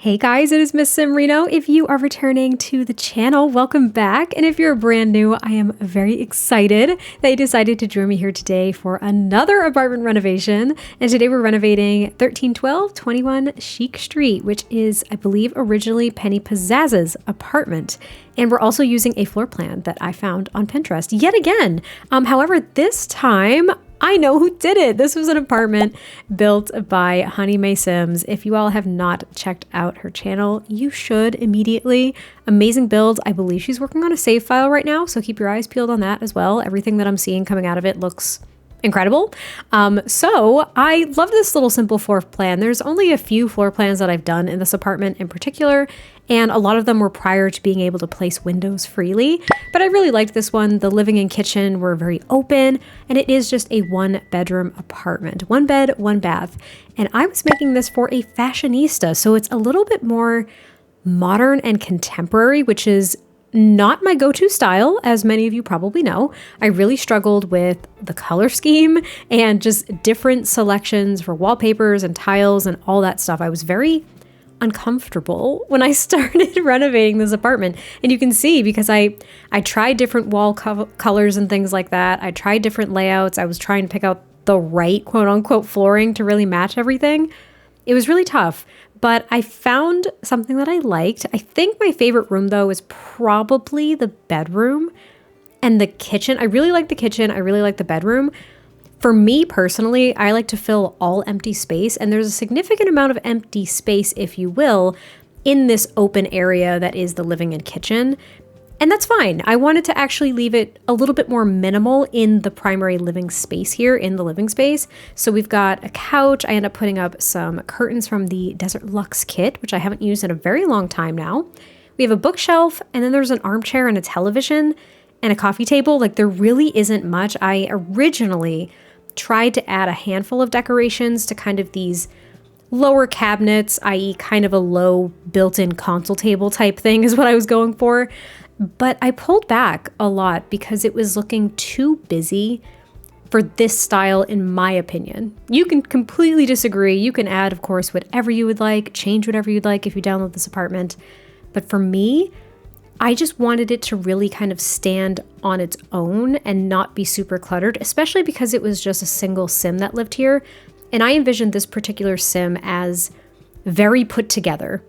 Hey guys, it is MissSimReno. If you are returning to the channel, welcome back. And if you're brand new, I am very excited that you decided to join me here today for another apartment renovation. And today we're renovating 131221 Chic Street, which is, I believe, originally Penny Pizzazz's apartment. And we're also using a floor plan that I found on Pinterest yet again. However, this time, I know who did it. This was an apartment built by Honey May Sims. If you all have not checked out her channel, you should immediately. Amazing build. I believe she's working on a save file right now, so keep your eyes peeled on that as well. Everything that I'm seeing coming out of it looks incredible. So I love this little simple floor plan. There's only a few floor plans that I've done in this apartment in particular, and a lot of them were prior to being able to place windows freely. But I really liked this one. The living and kitchen were very open, and it is just a one-bedroom apartment. One bed, one bath. And I was making this for a fashionista, so it's a little bit more modern and contemporary, which is not my go-to style, as many of you probably know. I really struggled with the color scheme and just different selections for wallpapers and tiles and all that stuff. I was very uncomfortable when I started renovating this apartment. And you can see because I tried different wall colors and things like that. I tried different layouts. I was trying to pick out the right quote unquote flooring to really match everything. It was really tough. But I found something that I liked. I think my favorite room, though, is probably the bedroom and the kitchen. I really like the kitchen. I really like the bedroom. For me personally, I like to fill all empty space. And there's a significant amount of empty space, if you will, in this open area that is the living and kitchen. And that's fine. I wanted to actually leave it a little bit more minimal in the primary living space here, in the living space. So we've got a couch. I end up putting up some curtains from the Desert Luxe kit, which I haven't used in a very long time now. We have a bookshelf, and then there's an armchair and a television and a coffee table. Like, there really isn't much. I originally tried to add a handful of decorations to kind of these lower cabinets, i.e. kind of a low built-in console table type thing is what I was going for. But I pulled back a lot because it was looking too busy for this style, in my opinion. You can completely disagree. You can add, of course, whatever you would like, change whatever you'd like if you download this apartment. But for me, I just wanted it to really kind of stand on its own and not be super cluttered, especially because it was just a single sim that lived here. And I envisioned this particular sim as very put together,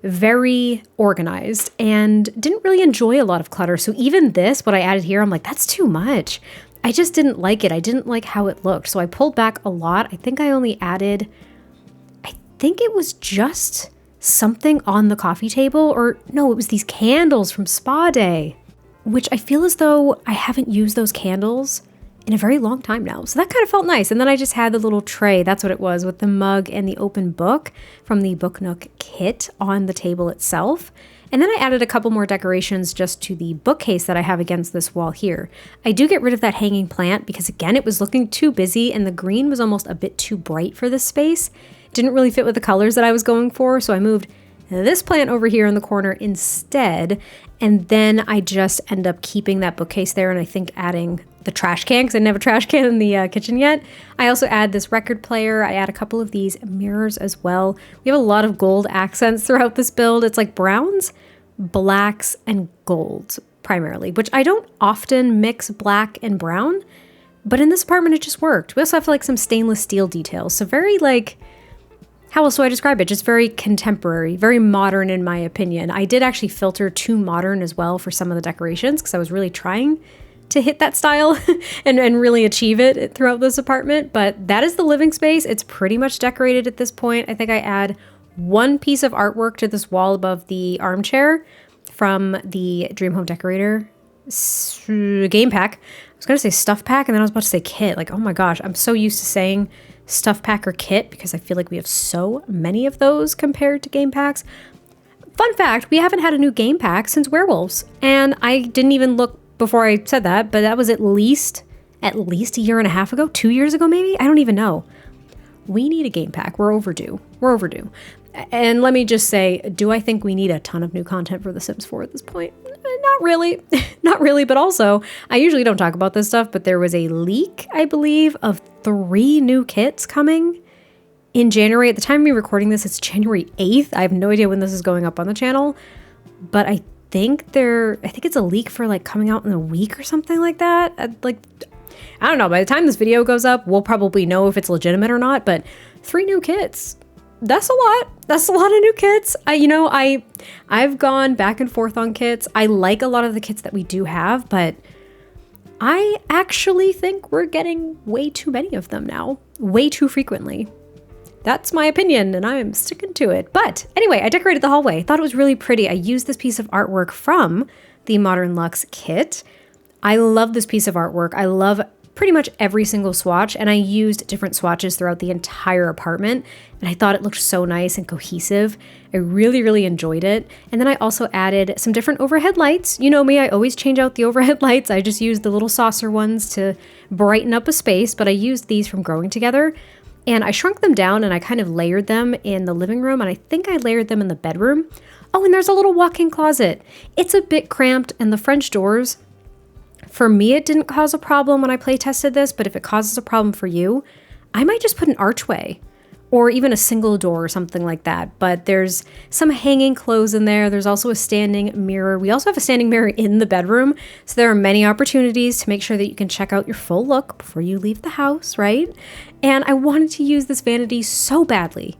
very organized, and didn't really enjoy a lot of clutter. So even this, what I added here, I'm like, that's too much. I just didn't like it. I didn't like how it looked. So I pulled back a lot. I think I only added, I think it was just something on the coffee table, or no, it was these candles from Spa Day, which I feel as though I haven't used those candles in a very long time now. So that kind of felt nice. And then I just had the little tray, that's what it was, with the mug and the open book from the Book Nook kit on the table itself. And then I added a couple more decorations just to the bookcase that I have against this wall here. I do get rid of that hanging plant because, again, it was looking too busy and the green was almost a bit too bright for this space. Didn't really fit with the colors that I was going for, so I moved this plant over here in the corner instead. And then I just end up keeping that bookcase there, and I think adding the trash can, because I didn't have a trash can in the kitchen yet. I also add this record player. I add a couple of these mirrors as well. We have a lot of gold accents throughout this build. It's like browns, blacks, and gold primarily, which I don't often mix black and brown, but in this apartment it just worked. We also have like some stainless steel details. So very like, how else do I describe it? Just very contemporary, very modern in my opinion. I did actually filter too modern as well for some of the decorations because I was really trying to hit that style and really achieve it throughout this apartment. But that is the living space. It's pretty much decorated at this point. I think I add one piece of artwork to this wall above the armchair from the Dream Home Decorator game pack. I was going to say stuff pack, and then I was about to say kit. Like, oh my gosh, I'm so used to saying stuff pack or kit because I feel like we have so many of those compared to game packs. Fun fact, we haven't had a new game pack since Werewolves, and I didn't even look before I said that, but that was at least a year and a half ago, 2 years ago maybe? I don't even know. We need a game pack. We're overdue. We're overdue. And let me just say, do I think we need a ton of new content for The Sims 4 at this point? Not really. Not really, but also, I usually don't talk about this stuff, but there was a leak, I believe, of 3 new kits coming in January. At the time of me recording this, it's January 8th. I have no idea when this is going up on the channel, but I think it's a leak for like coming out in a week or something like that. I don't know. By the time this video goes up, we'll probably know if it's legitimate or not, but 3 new kits. That's a lot. That's a lot of new kits. I've gone back and forth on kits. I like a lot of the kits that we do have, but I actually think we're getting way too many of them now, way too frequently. That's my opinion, and I'm sticking to it. But anyway, I decorated the hallway. Thought it was really pretty. I used this piece of artwork from the Modern Luxe kit. I love this piece of artwork. I love pretty much every single swatch, and I used different swatches throughout the entire apartment, and I thought it looked so nice and cohesive. I really, really enjoyed it. And then I also added some different overhead lights. You know me, I always change out the overhead lights. I just use the little saucer ones to brighten up a space, but I used these from Growing Together, and I shrunk them down and I kind of layered them in the living room, and I think I layered them in the bedroom. Oh, and there's a little walk-in closet. It's a bit cramped, and the French doors, for me, it didn't cause a problem when I play tested this, but if it causes a problem for you, I might just put an archway or even a single door or something like that. But there's some hanging clothes in there. There's also a standing mirror. We also have a standing mirror in the bedroom. So there are many opportunities to make sure that you can check out your full look before you leave the house, right? And I wanted to use this vanity so badly.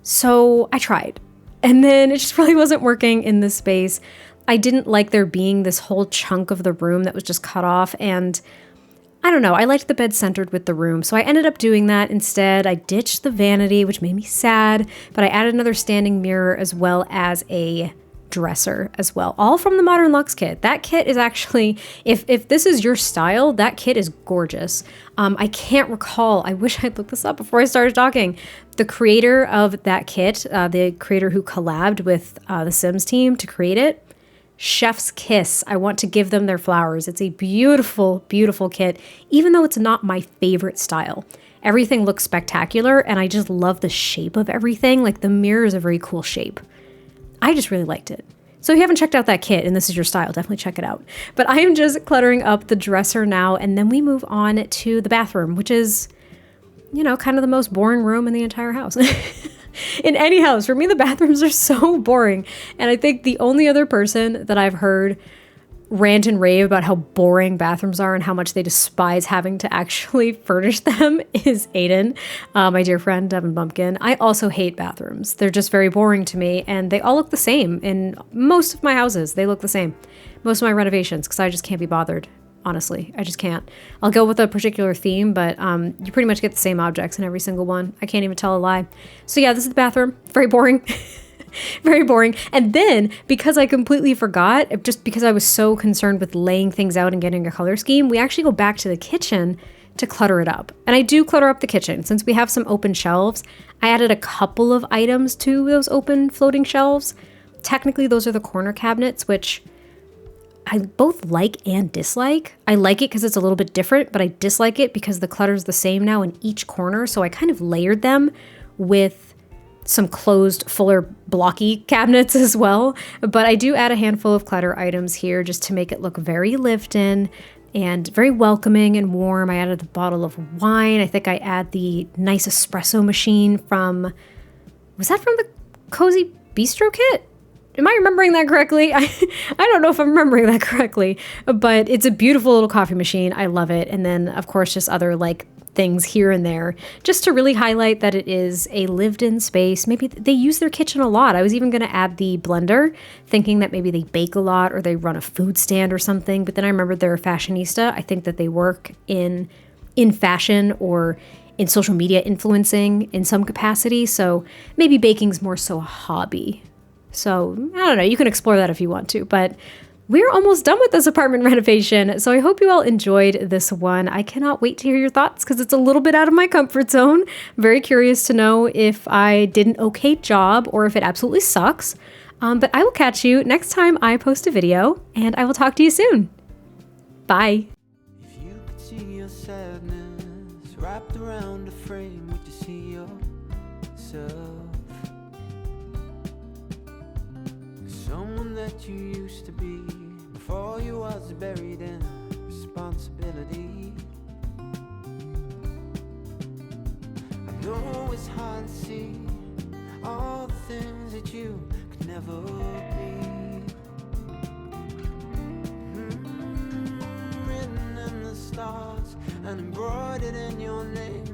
So I tried. And then it just really wasn't working in this space. I didn't like there being this whole chunk of the room that was just cut off, and I don't know, I liked the bed centered with the room, so I ended up doing that instead. I ditched the vanity, which made me sad, but I added another standing mirror as well as a dresser as well, all from the Modern Luxe kit. That kit is actually, if this is your style, that kit is gorgeous. I can't recall, I wish I'd looked this up before I started talking. The creator of that kit, the creator who collabed with the Sims team to create it, Chef's Kiss. I want to give them their flowers. It's a beautiful, beautiful kit, even though it's not my favorite style. Everything looks spectacular, and I just love the shape of everything. Like, the mirror is a very cool shape. I just really liked it. So if you haven't checked out that kit and this is your style, definitely check it out. But I am just cluttering up the dresser now, and then we move on to the bathroom, which is, you know, kind of the most boring room in the entire house. In any house, for me, the bathrooms are so boring. And I think the only other person that I've heard rant and rave about how boring bathrooms are and how much they despise having to actually furnish them is Aiden, my dear friend, Devin Bumpkin. I also hate bathrooms. They're just very boring to me, and they all look the same in most of my houses. They look the same. Most of my renovations, because I just can't be bothered. Honestly, I just can't. I'll go with a particular theme, but you pretty much get the same objects in every single one. I can't even tell a lie. So yeah, this is the bathroom. Very boring. Very boring. And then, because I completely forgot, just because I was so concerned with laying things out and getting a color scheme, we actually go back to the kitchen to clutter it up. And I do clutter up the kitchen. Since we have some open shelves, I added a couple of items to those open floating shelves. Technically, those are the corner cabinets, which I both like and dislike. I like it because it's a little bit different, but I dislike it because the clutter's the same now in each corner. So I kind of layered them with some closed, fuller, blocky cabinets as well. But I do add a handful of clutter items here just to make it look very lived in and very welcoming and warm. I added the bottle of wine. I think I add the nice espresso machine from, was that from the Cozy Bistro kit? Am I remembering that correctly? I don't know if I'm remembering that correctly, but it's a beautiful little coffee machine. I love it. And then, of course, just other like things here and there, just to really highlight that it is a lived-in space. Maybe they use their kitchen a lot. I was even going to add the blender, thinking that maybe they bake a lot or they run a food stand or something. But then I remembered they're a fashionista. I think that they work in fashion or in social media influencing in some capacity. So maybe baking's more so a hobby. So I don't know, you can explore that if you want to, but we're almost done with this apartment renovation. So I hope you all enjoyed this one. I cannot wait to hear your thoughts because it's a little bit out of my comfort zone. I'm very curious to know if I did an okay job or if it absolutely sucks. But I will catch you next time I post a video, and I will talk to you soon. Bye. If you could see your sadness wrapped around a frame, would you see yourself? Someone that you used to be before you was buried in responsibility. I know it's hard me all the things that you could never be. Written in the stars and embroidered in your name,